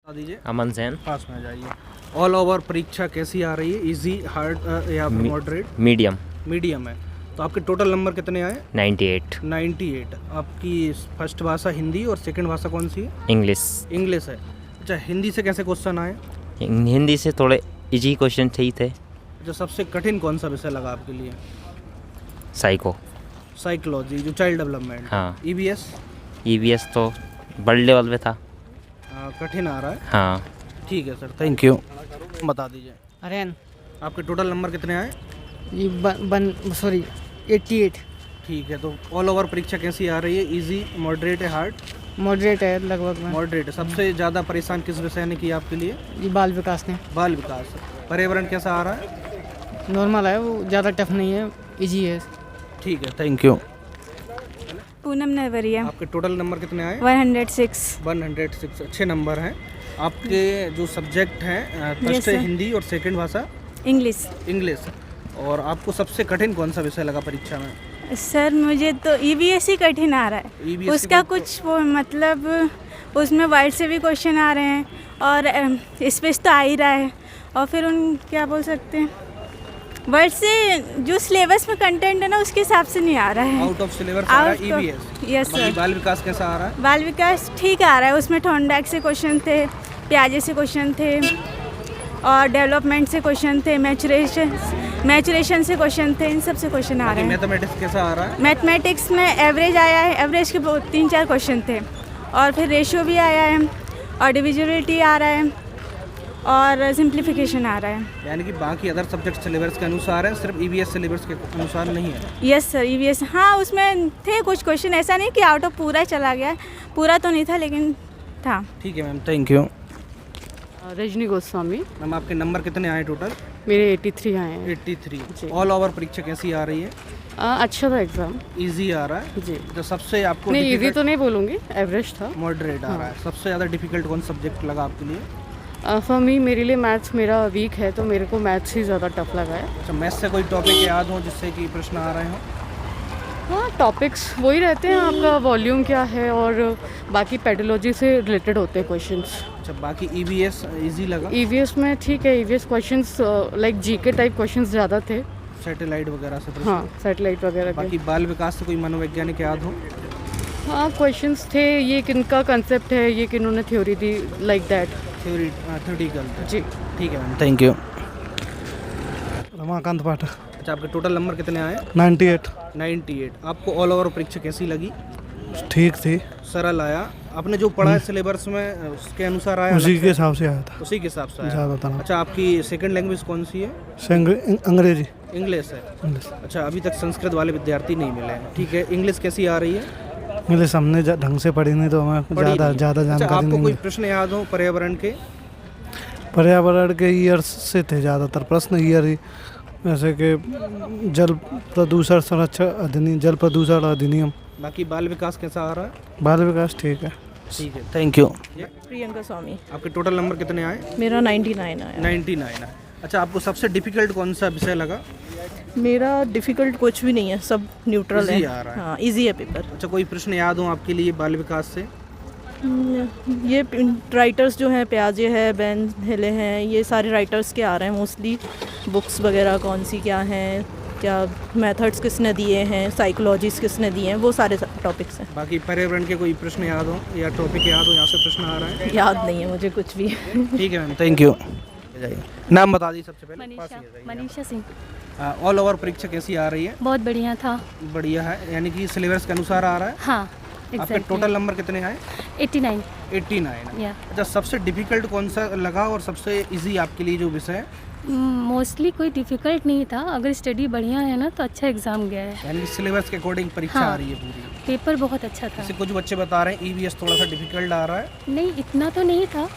बता दीजिए। अमन जैन। पास में आ जाइए। ऑल ओवर परीक्षा कैसी आ रही है? इजी, हार्ड या मॉडरेट? मीडियम। मीडियम है। तो आपके टोटल नंबर कितने आए? 98। 98। आपकी फर्स्ट भाषा हिंदी और सेकंड भाषा कौन सी है? इंग्लिश। इंग्लिश है। अच्छा, हिंदी से कैसे क्वेश्चन आए? हिंदी से थोड़े इजी क्वेश्चन चाहिए थे। अच्छा, सबसे कठिन कौन सा विषय लगा आपके लिए? साइको। साइकोलॉजी, जो चाइल्ड डेवलपमेंट। हाँ। ईवीएस? ईवीएस तो बड़े लेवल पे था। कठिन आ रहा है। हाँ। ठीक है सर, थैंक यू। बता दीजिए। अरेन आपके टोटल नंबर कितने आए? ये सॉरी 88। ठीक है, तो ऑल ओवर परीक्षा कैसी आ रही है? इजी, मॉडरेट है, हार्ड? मॉडरेट है लगभग में। मॉडरेट है। सबसे ज़्यादा परेशान किस विषय ने किया आपके लिए? ये बाल विकास ने। बाल विकास। पर्यावरण कैसा आ रहा है? नॉर्मल है, वो ज़्यादा टफ नहीं है, इजी है। ठीक है, थैंक यू। पूनम नरवरिया। आपके टोटल नंबर कितने आए? 106। 106। अच्छे नंबर हैं। आपके जो सब्जेक्ट हैं फर्स्ट है sir. हिंदी और सेकंड भाषा इंग्लिश। इंग्लिश। और आपको सबसे कठिन कौन सा विषय लगा परीक्षा में? सर मुझे तो ईवीएस ही कठिन आ रहा है। EVS उसका का कुछ वो मतलब उसमें वर्ड से भी क्वेश्चन आ रहे हैं और स्पेस तो आ ही रहा है और फिर उन क्या बोल सकते हैं वर्ड से जो सिलेबस में कंटेंट है ना उसके हिसाब से नहीं आ रहा है। आउट ऑफ सिलेबस आ रहा है Out of- EVS। Yes, बाकी sir. बाल विकास कैसा आ रहा है? बाल विकास ठीक आ रहा है, उसमें थॉर्नडाइक से क्वेश्चन थे, प्याजे से क्वेश्चन थे और डेवलपमेंट से क्वेश्चन थे, मैचुरेशन से क्वेश्चन थे, इन सब से क्वेश्चन आ रहे हैं। मैथमेटिक्स कैसा आ रहा है? मैथमेटिक्स में एवरेज आया है, एवरेज के 3-4 क्वेश्चन थे और फिर रेशियो भी आया है और डिविजिबिलिटी आ रहा है और सिंप्लीफिकेशन आ रहा है। यानी कि बाकी अदर सब्जेक्ट सिलेबस के अनुसार है, सिर्फ EVS सिलेबस के अनुसार नहीं है। यस सर, ईवीएस हाँ उसमें थे कुछ क्वेश्चन, ऐसा नहीं कि आउट ऑफ पूरा चला गया, पूरा तो नहीं था लेकिन था। ठीक है ma'am, thank you. Rajni Goswami. Ma'am आपके नंबर कितने आए टोटल? मेरे 83 आए हैं। 83। ऑल ओवर परीक्षा कैसी आ रही है? अच्छा था एग्ज़ाम। इजी आ रहा है? जी। जो सबसे आपको नहीं इजी तो नहीं बोलूँगी, एवरेज था। मॉडरेट आ रहा है। सबसे ज़्यादा डिफिकल्ट कौन सब्जेक्ट लगा आपके लिए? फॉर मी मेरे लिए मैथ्स मेरा वीक है, तो मेरे को मैथ्स ही ज़्यादा टफ लगा है। अच्छा, मैथ्स से कोई टॉपिक याद हो जिससे कि प्रश्न आ रहे हो? हाँ, टॉपिक्स वही रहते हैं, आपका वॉल्यूम क्या है और बाकी पेडोलॉजी से रिलेटेड होते हैं क्वेश्चंस। अच्छा, बाकी EVS इजी लगा? EVS में ठीक है, EVS questions like GK type questions ज़्यादा थे। सैटेलाइट वगैरह से प्रश्न? हाँ, सैटेलाइट वगैरह के। बाकी बाल विकास से कोई मनोवैज्ञानिक याद हो? हाँ, क्वेश्चंस थे, ये किनका कंसेप्ट है, ये किन्होंने थ्योरी दी, लाइक दैट। थ्योरेटिकल जी। ठीक है ma'am, thank you. Ramakant Pathak. अच्छा, आपके टोटल नंबर कितने आए? 98। 98। आपको ऑल ओवर परीक्षा कैसी लगी? ठीक थी, सरल आया? आपने जो पढ़ा है सिलेबस में उसके अनुसार आया? उसी के हिसाब से आया था। उसी के हिसाब से आया? ज़्यादा था ना। अच्छा, आपकी सेकंड लैंग्वेज कौन सी है? अंग्रेजी। इंग्लिश है। इंग्लिश। अच्छा, अभी तक संस्कृत वाले विद्यार्थी नहीं मिले हैं। ठीक है, इंग्लिश कैसी आ रही है? इंग्लिश हमने ढंग से पढ़ी नहीं, तो हमें पढ़ी ज़्यादा नहीं। ज़्यादा अच्छा, जानकारी आपको नहीं कोई है। प्रश्न याद हो पर्यावरण के? पर्यावरण के ईयर से थे ज़्यादातर प्रश्न, ईयर ही, जैसे कि जल प्रदूषण संरक्षण अधिनियम, जल प्रदूषण अधिनियम। बाकी बाल विकास कैसा आ रहा है? बाल विकास ठीक है। ठीक है, थैंक यू। प्रियंका स्वामी। आपके टोटल नंबर कितने आए? मेरा 99 आया। 99 है। अच्छा, आपको सबसे डिफिकल्ट कौन सा विषय लगा? मेरा डिफ़िकल्ट कुछ भी नहीं है, सब न्यूट्रल Easy है। आ रहा है। हाँ, इजी है पेपर। अच्छा, कोई प्रश्न याद हो आपके लिए बाल विकास से? ये राइटर्स जो हैं, प्याजे है, बेन हेले हैं, ये सारे राइटर्स के आ रहे हैं मोस्टली। बुक्स वगैरह कौन सी क्या हैं, क्या मेथड्स किसने दिए हैं, साइकोलॉजीज किसने दिए हैं, वो सारे टॉपिक्स हैं। बाकी पर्यावरण के कोई प्रश्न याद हो या टॉपिक याद हो, यहाँ से प्रश्न आ रहा है? याद नहीं है मुझे कुछ भी। ठीक है मैम, थैंक यू। जाइए, नाम बता दीजिए सबसे पहले। पास ही आ जाइए। मनीषा सिंह। ऑल ओवर परीक्षा कैसी आ रही है? बहुत बढ़िया था। बढ़िया है, यानी कि सिलेबस के अनुसार आ रहा है? हाँ, आपके एग्जैक्टली। टोटल नंबर कितने आए? 89। 89। या अच्छा, सबसे डिफिकल्ट कौन सा लगा और सबसे इजी आपके लिए जो विषय है? मोस्टली कोई डिफ़िकल्ट नहीं था, अगर स्टडी बढ़िया है ना तो अच्छा एग्ज़ाम गया है। यानी कि सिलेबस के अकॉर्डिंग परीक्षा हाँ। आ रही है पूरी? पेपर बहुत अच्छा था। जैसे कुछ बच्चे बता रहे हैं EVS थोड़ा सा डिफिकल्ट आ रहा है। नहीं, इतना तो नहीं था,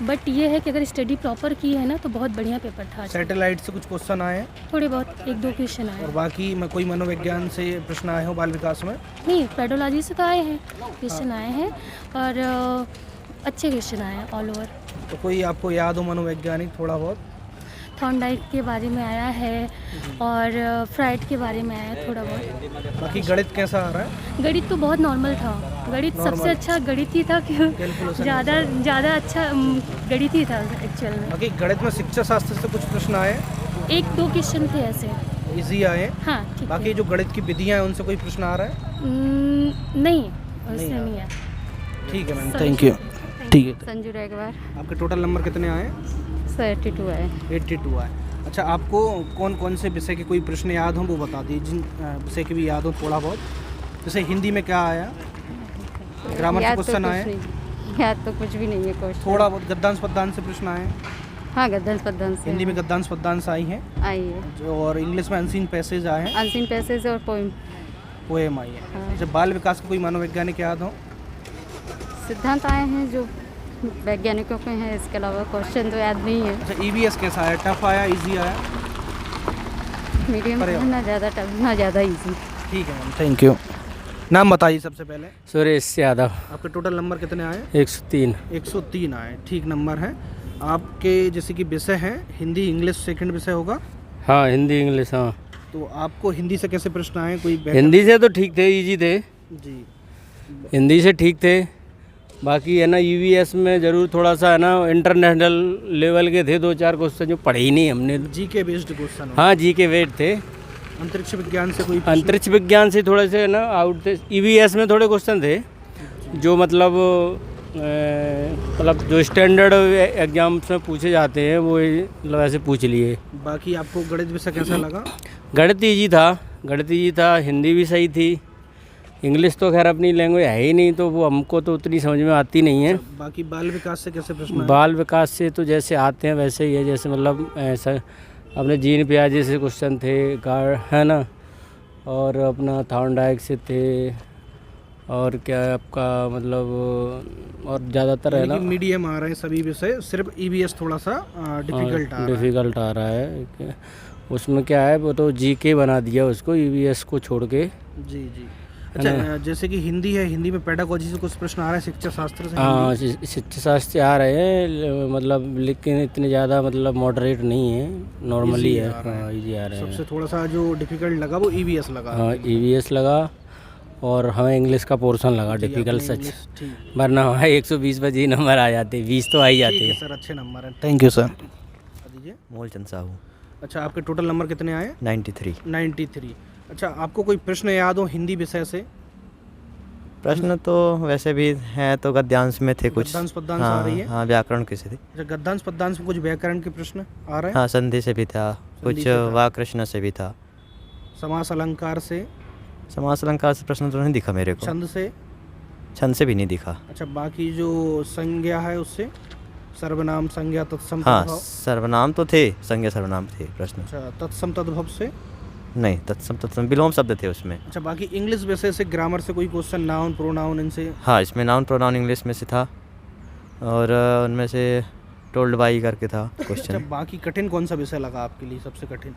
बट ये है कि अगर स्टडी प्रॉपर की है ना तो बहुत बढ़िया पेपर था। सैटेलाइट से कुछ क्वेश्चन आए हैं थोड़े बहुत 1-2 क्वेश्चन आए। और बाकी में कोई मनोविज्ञान से प्रश्न आए हो बाल विकास में? नहीं, पेडोलॉजी से तो आए हैं, क्वेश्चन आए हैं और अच्छे क्वेश्चन आए हैं ऑल ओवर। तो कोई आपको याद हो मनोवैज्ञानिक थोड़ा बहुत? थॉर्नडाइक के बारे में आया है और फ्राइड के बारे में आया है थोड़ा बहुत। बाकी गणित कैसा आ रहा है? गणित तो बहुत नॉर्मल था, गणित सबसे अच्छा गणित ही था क्यों ज़्यादा अच्छा गणित ही था एक्चुअल में। बाकी गणित में शिक्षा शास्त्र से कुछ प्रश्न आए? 1-2 क्वेश्चन थे ऐसे। इजी आए? हाँ ठीक बाकी जो गणित की विधियाँ हैं उनसे कोई प्रश्न आ रहा है? नहीं, उससे नहीं है। ठीक है मैम, थैंक यू। ठीक है, संजू रेगवार। आपके टोटल नंबर कितने आए? 82 है। 82 आए। अच्छा, आपको कौन कौन से विषय के कोई प्रश्न याद हो वो बता दीजिए, जिन विषय के भी याद हो थोड़ा बहुत। जैसे हिंदी में क्या आया, ग्रामर से क्वेश्चन आए? याद तो कुछ भी नहीं है क्वेश्चन। थोड़ा बहुत गद्यांश पद्यांश से प्रश्न आए? हाँ, गद्यांश पद्यांश से हिंदी में गद्यांश पद्यांश आई हैं आई है। और इंग्लिश में अनसीन पैसेज आए हैं, अनसीन पैसेज और पोएम आई है। हाँ। जब बाल विकास का कोई मनोवैज्ञानिक याद हो? सिद्धांत आए हैं जो वैज्ञानिकों के हैं, इसके अलावा क्वेश्चन तो याद नहीं है। अच्छा, ईवीएस कैसा आया? टफ आया, इजी आया? मीडियम, ना ज़्यादा टफ ना ज़्यादा इजी। ठीक है मैम, थैंक यू। नाम बताइए सबसे पहले। सुरेश यादव। आपके टोटल नंबर कितने आए? 103। 103 आए, ठीक नंबर है। आपके जैसे कि विषय हैं हिंदी इंग्लिश, सेकंड विषय होगा? हाँ, हिंदी इंग्लिश। हाँ, तो आपको हिंदी से कैसे प्रश्न आए? कोई हिंदी से तो ठीक थे, इजी थे। जी, हिंदी से ठीक थे। बाकी है ना ईवीएस में ज़रूर थोड़ा सा है ना इंटरनेशनल लेवल के थे 2-4 क्वेश्चन जो पढ़े ही नहीं हमने। जी के बेस्ड क्वेश्चन? हाँ, जी के वेट थे। अंतरिक्ष विज्ञान से कोई प्रश्न? अंतरिक्ष विज्ञान से थोड़े से ना आउट थे। ईवीएस में थोड़े क्वेश्चन थे जो मतलब जो स्टैंडर्ड एग्जाम्स में पूछे जाते हैं वो मतलब ऐसे पूछ लिए। बाकी आपको गणित विषय कैसा लगा? गणित इजी था, हिंदी भी सही थी। इंग्लिश तो खैर अपनी लैंग्वेज है ही नहीं तो वो हमको तो उतनी समझ में आती नहीं है। बाकी बाल विकास से कैसे प्रश्न आए? बाल विकास से तो जैसे आते हैं वैसे ही है, जैसे मतलब ऐसा अपने जीन पियाजे से क्वेश्चन थे, है ना, और अपना थॉर्नडाइक से थे, और क्या आपका मतलब और ज़्यादातर है ना मीडियम आ रहे हैं सभी विषय, सिर्फ ईवीएस थोड़ा सा डिफ़िकल्ट आ रहा है। उसमें क्या है, वो तो जीके बना दिया उसको ईवीएस को छोड़ के। जी जी। अच्छा, जैसे कि हिंदी है, हिंदी में पेडागोजी से कुछ प्रश्न आ रहा है, शिक्षा शास्त्र से? हाँ, शिक्षा शास्त्र से आ रहे हैं, मतलब लेकिन इतने ज़्यादा मतलब मॉडरेट नहीं है, नॉर्मली है। हाँ, इजी आ रहे हैं। सबसे थोड़ा सा जो डिफिकल्ट लगा वो ईवीएस लगा? हाँ, ईवीएस लगा और हमें इंग्लिश का पोर्शन लगा डिफिकल्ट सच, वरना हमारे 120 पर जी नंबर आ जाते, 20 तो आ ही जाते हैं। सर, अच्छे नंबर हैं, थैंक यू सर। दीजिए। मूलचंद साहू। अच्छा, आपके टोटल नंबर कितने आए? 93। अच्छा, आपको कोई प्रश्न याद हो हिंदी विषय से? प्रश्न तो वैसे भी हैं तो गद्यांश में थे कुछ। गद्यांश पद्यांश आ रही है? हाँ, व्याकरण की से थी। अच्छा, गद्यांश पद्यांश में कुछ व्याकरण के प्रश्न आ रहे हैं? हाँ, संधि से भी था, कुछ वाक्प्रश्न से भी था। समास अलंकार से? समास अलंकार से प्रश्न तो नहीं दिखा मेरे को। छंद से? छंद से भी नहीं दिखा। अच्छा, बाकी जो संज्ञा है उससे? सर्वनाम, संज्ञा, तत्सम, हाँ, तद्भव? सर्वनाम तो थे, संज्ञा सर्वनाम थे प्रश्न। अच्छा, तत्सम तद्भव से? नहीं, तत्सम विलोम शब्द थे उसमें। अच्छा, बाकी इंग्लिश विषय से ग्रामर से कोई क्वेश्चन, नाउन प्रोनाउन इनसे? हाँ, इसमें नाउन प्रोनाउन इंग्लिश में से था और उनमें से टोल्ड बाई करके था क्वेश्चन। अच्छा, बाकी कठिन कौन सा विषय लगा आपके लिए सबसे कठिन?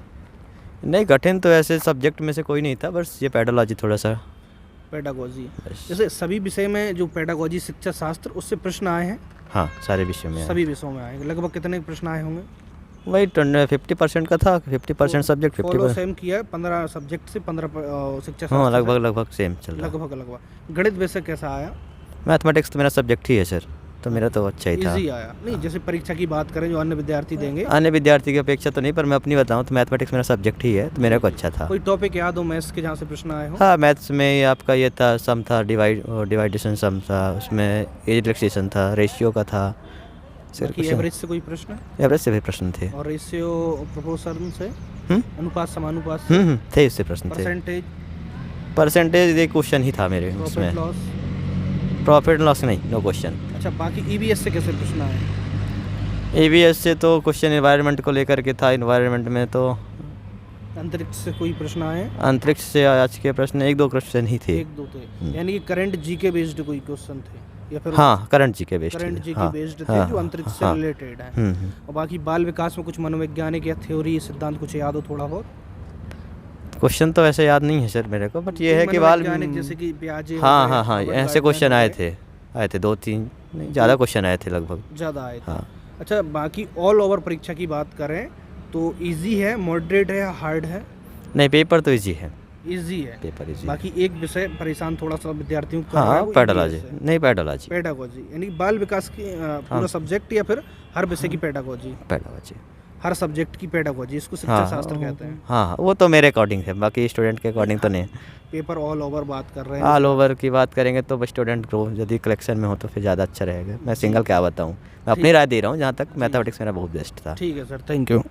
नहीं, कठिन तो ऐसे सब्जेक्ट में से कोई नहीं था, बस ये पेडोलॉजी थोड़ा सा। पेडागोजी, जैसे सभी विषय में जो पेडागोजी शिक्षा शास्त्र उससे प्रश्न आए हैं? हाँ, सारे विषयों में। सभी विषयों में आए। लगभग कितने प्रश्न आए होंगे? वही 50% का था, 50% सब्जेक्ट, 50% सेम किया है, 15 सब्जेक्ट से 15 शिक्षा शास्त्र। हाँ, लगभग सेम चल रहा है। लगभग। गणित विषय कैसा आया? मैथमेटिक्स तो मेरा सब्जेक्ट ही है सर, तो मेरा तो अच्छा ही था। इजी आया? नहीं, जैसे परीक्षा की बात करें जो अन्य विद्यार्थी देंगे? अन्य विद्यार्थी की अपेक्षा तो नहीं, पर मैं अपनी बताऊं तो मैथमेटिक्स मेरा सब्जेक्ट ही है, तो मेरे को अच्छा था। कोई टॉपिक याद हो मैथ्स के जहाँ से प्रश्न आए हो? हाँ, मैथ्स में आपका ये था, सम था, डिवाइडेशन सम था, उसमें एज रिलेक्सेशन था, रेशियो का था। एवरेज से कोई प्रश्न? एवरेज से भी प्रश्न थे। और रेशियो प्रोपोर्शन से? अनुपात समानुपात से? थे, इससे प्रश्न थे। परसेंटेज एक क्वेश्चन ही था मेरे उसमें। प्रॉफिट लॉस नहीं, नो क्वेश्चन। अच्छा, बाकी ईवीएस से कैसे प्रश्न आए? ईवीएस से तो क्वेश्चन एनवायरनमेंट को लेकर के था, एनवायरनमेंट में तो। अंतरिक्ष से कोई प्रश्न आए? अंतरिक्ष से आज के प्रश्न 1-2 क्वेश्चन ही थे। 1-2 थे, यानी कि करंट जीके बेस्ड कोई क्वेश्चन थे या फिर? हाँ, करंट जीके बेस्ड थे जो अंतरिक्ष से रिलेटेड है। और बाकी बाल विकास में कुछ मनोवैज्ञानिक या थ्योरी सिद्धांत कुछ याद हो थोड़ा बहुत? क्वेश्चन तो ऐसे याद नहीं है सर मेरे को, बट ये है कि बाल, जैसे कि प्याजे, हाँ, ऐसे क्वेश्चन आए थे 2-3 नहीं, ज़्यादा क्वेश्चन आए थे, लगभग ज़्यादा आए थे। हाँ। अच्छा, बाकी ऑल ओवर परीक्षा की बात करें तो इजी है, मॉडरेट है या हार्ड है? नहीं, पेपर तो इजी है, इजी है। Paper easy. बाकी एक विषय परेशान थोड़ा सा विद्यार्थियों को कर रहा है, हाँ, वो पेडालॉजी। EVS है। नहीं, पेडालॉजी। पेडागोजी यानी बाल विकास की पूरा हाँ। सब्जेक्ट या फिर हर विषय की पेडागोजी? पेडालॉजी। हर सब्जेक्ट की पेडागोजी, इसको शिक्षा हाँ शास्त्र कहते हैं। हाँ, वो तो मेरे अकॉर्डिंग है, बाकी स्टूडेंट के अकॉर्डिंग तो नहीं। पेपर ऑल ओवर बात कर रहे हैं। ऑल ओवर की बात करेंगे तो स्टूडेंट को यदि कलेक्शन में हो तो फिर ज़्यादा अच्छा रहेगा। मैं सिंगल क्या बताऊँ, मैं अपनी राय दे रहा हूँ, जहाँ तक मैथमेटिक्स मेरा बहुत बेस्ट था। ठीक है सर, थैंक यू।